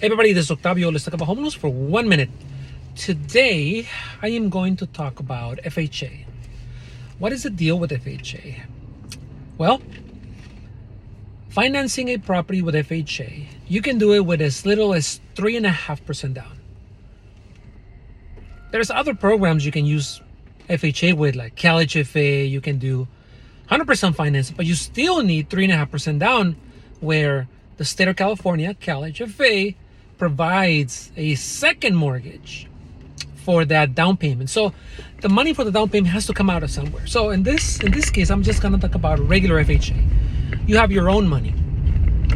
Hey everybody, this is Octavio. Let's talk about home loans for 1 minute. Today, I am going to talk about FHA. What is the deal with FHA? Well, financing a property with FHA, you can do it with as little as 3.5% down. There's other programs you can use FHA with, like College FA. You can do 100% finance, but you still need 3.5% down, where the state of California, College FA, provides a second mortgage for that down payment. So the money for the down payment has to come out of somewhere. So in this case, I'm just gonna talk about regular FHA. You have your own money.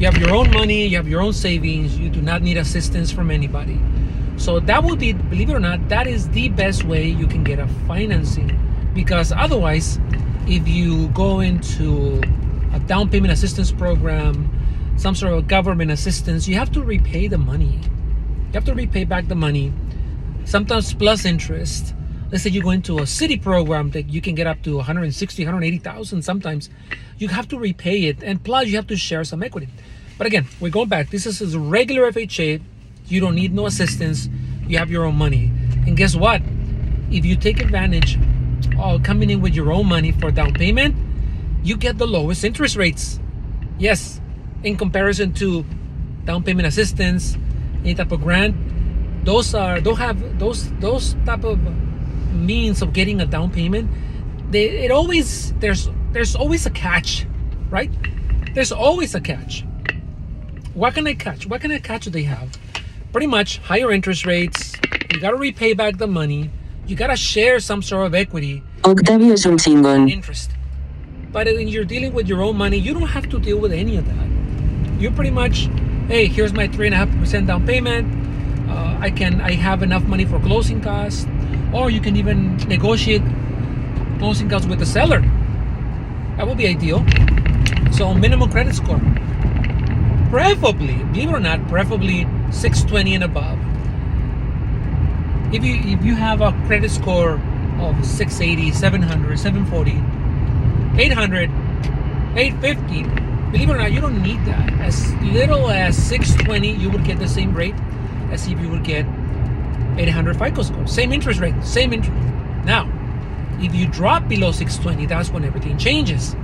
You have your own money, you have your own savings, you do not need assistance from anybody. So that would be, believe it or not, that is the best way you can get a financing, because otherwise, if you go into a down payment assistance program, some sort of government assistance, you have to repay the money. You have to repay back the money, sometimes plus interest. Let's say you go into a city program that you can get up to 160, 180,000 sometimes. You have to repay it, and plus you have to share some equity. But again, we're going back. This is a regular FHA. You don't need no assistance. You have your own money. And guess what? If you take advantage of coming in with your own money for down payment, you get the lowest interest rates. Yes, in comparison to down payment assistance, any type of grant, those type of means of getting a down payment. There's always a catch, right? There's always a catch. What can I catch? What kind of catch do they have? Pretty much higher interest rates. You gotta repay back the money. You gotta share some sort of equity. Octavio es un chingón. Interest. But when you're dealing with your own money, you don't have to deal with any of that. You're pretty much, hey, here's my 3.5% down payment. I have enough money for closing costs, or you can even negotiate closing costs with the seller. That would be ideal. So minimum credit score, preferably, believe it or not, preferably 620 and above. If you have a credit score of 680, 700, 740, 800, 850, believe it or not, you don't need that. As little as 620, you would get the same rate as if you would get 800 FICO score. Same interest rate, same interest. Now, if you drop below 620, that's when everything changes.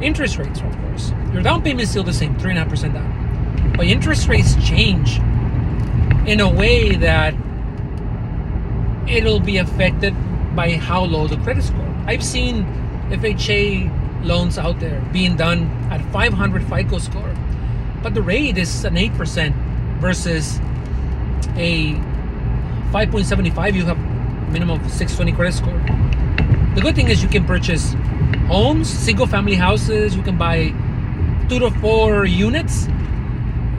Interest rates, of course. Your down payment is still the same, 3.5% down. But interest rates change in a way that it'll be affected by how low the credit score. I've seen FHA loans out there being done at 500 FICO score, but the rate is an 8% versus a 5.75. You have minimum of 620 credit score. The good thing is you can purchase homes, single family houses. You can buy 2 to 4 units,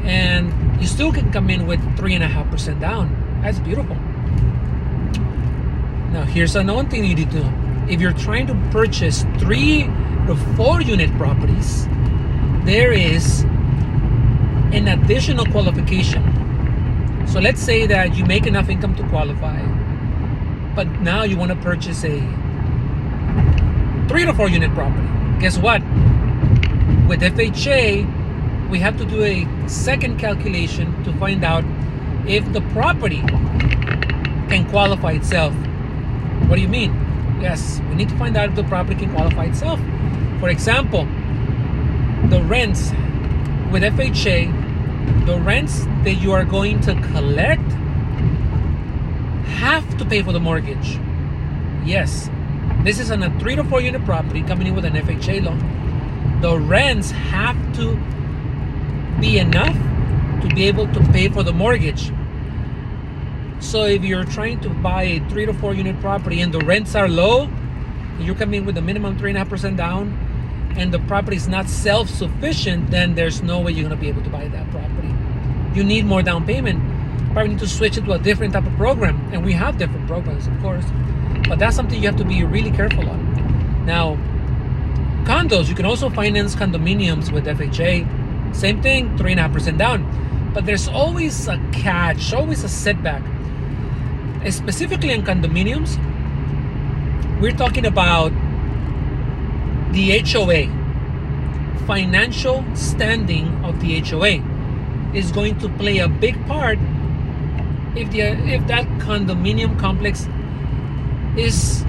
and you still can come in with 3.5% down. That's beautiful. Now here's another thing you need to know. If you're trying to purchase 3 to 4 unit properties, there is an additional qualification. So let's say that you make enough income to qualify, but now you want to purchase a 3 to 4 unit property. Guess what? With FHA, we have to do a second calculation to find out if the property can qualify itself. What do you mean? Yes, we need to find out if the property can qualify itself. For example, the rents with FHA, the rents that you are going to collect have to pay for the mortgage. Yes, this is on a 3 to 4 unit property coming in with an FHA loan. The rents have to be enough to be able to pay for the mortgage. So if you're trying to buy a 3 to 4 unit property and the rents are low, you're coming with a minimum 3.5% down, and the property is not self-sufficient, then there's no way you're going to be able to buy that property. You need more down payment. Probably need to switch it to a different type of program, and we have different programs, of course, but that's something you have to be really careful on. Now, condos, you can also finance condominiums with FHA. Same thing, 3.5% down. But there's always a catch, always a setback. Specifically in condominiums, we're talking about the HOA, financial standing of the HOA. is going to play a big part if that condominium complex is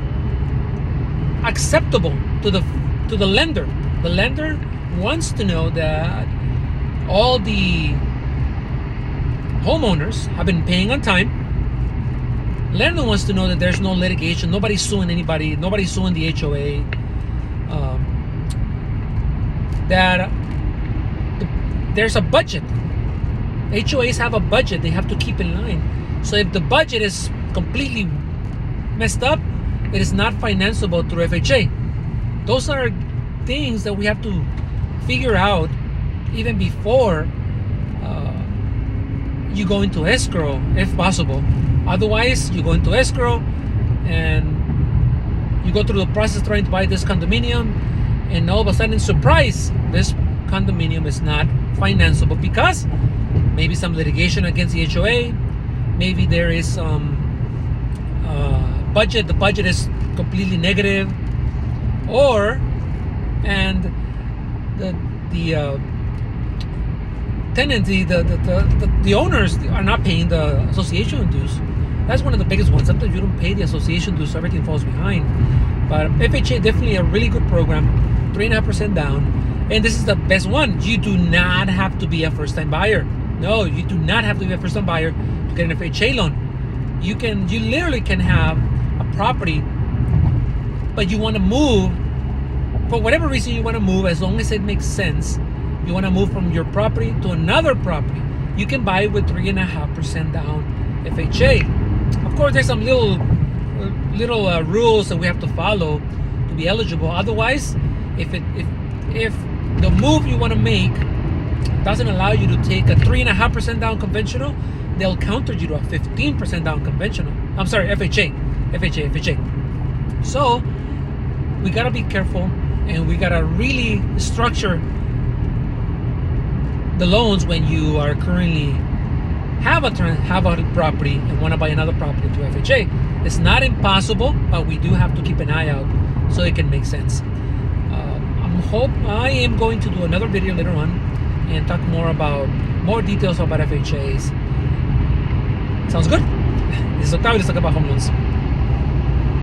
acceptable to the lender. The lender wants to know that all the homeowners have been paying on time. Lender wants to know that there's no litigation, nobody's suing anybody, nobody's suing the HOA. That there's a budget. HOAs have a budget they have to keep in line. So if the budget is completely messed up, it is not financeable through FHA. Those are things that we have to figure out even before you go into escrow, if possible. Otherwise, you go into escrow and you go through the process trying to buy this condominium, and all of a sudden, surprise, this condominium is not financeable because maybe some litigation against the HOA, maybe there is some budget, the budget is completely negative, and the tenant, the owners are not paying the association dues. That's one of the biggest ones. Sometimes you don't pay the association dues, so everything falls behind. But FHA, definitely a really good program, 3.5% down. And this is the best one. You do not have to be a first-time buyer. No, you do not have to be a first-time buyer to get an FHA loan. You literally can have a property, but you want to move, for whatever reason you want to move, as long as it makes sense. You want to move from your property to another property, you can buy it with 3.5% down FHA. Of course, there's some little rules that we have to follow to be eligible. Otherwise, if the move you want to make doesn't allow you to take a 3.5% down conventional, they'll counter you to a 15% down conventional. I'm sorry, FHA. So we gotta be careful, and we gotta really structure the loans when you are currently have a property and want to buy another property to FHA. It's not impossible, but we do have to keep an eye out so it can make sense. I am going to do another video later on and talk more details about FHAs. Sounds good? This is Octavio. Let's talk about home loans.